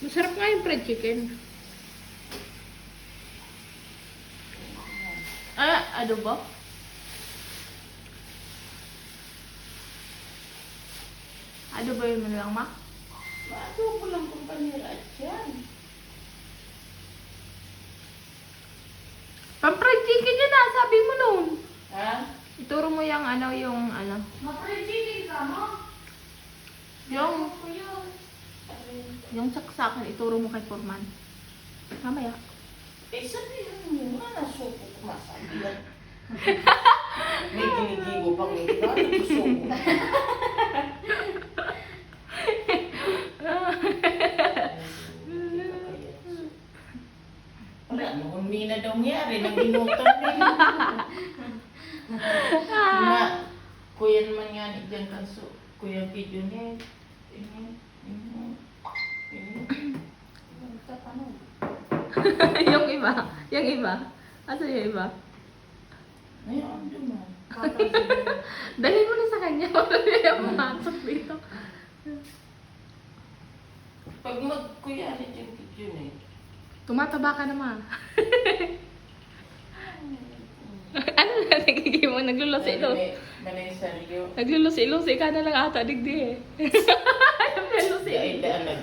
Masarap nga yung fried chicken. Adobo? Adobo yun mo lang, ma? Adobo lang kung panira at yan. Pang-fried chicken yun ah, sabi mo noon. Ha? Ituro mo yung ano. Ma-fried chicken ka mo? Yung saksakan, ituro mo kay Foreman. Mamaya. Eh, sabihan mo nga, nasuko ko masabi yan. May ginigigo pang hindi ba? Nasuko. Wala, noon may na daw nangyari, nang ginutan din. Ma, kuya naman yan, dyan kanso. Kuya video niya. Yung iba. Asa yung iba? Ngayon, duman. Dali mo na sa kanya. Wala na yung pumasok dito. Pag mag-kuya rin yung video na eh. Tumataba ka naman. Ano na nagiging mo? Naglulusi-lusi. Manay saryo. Naglulusi-lusi ka na lang ata, digdi eh. Ay, daan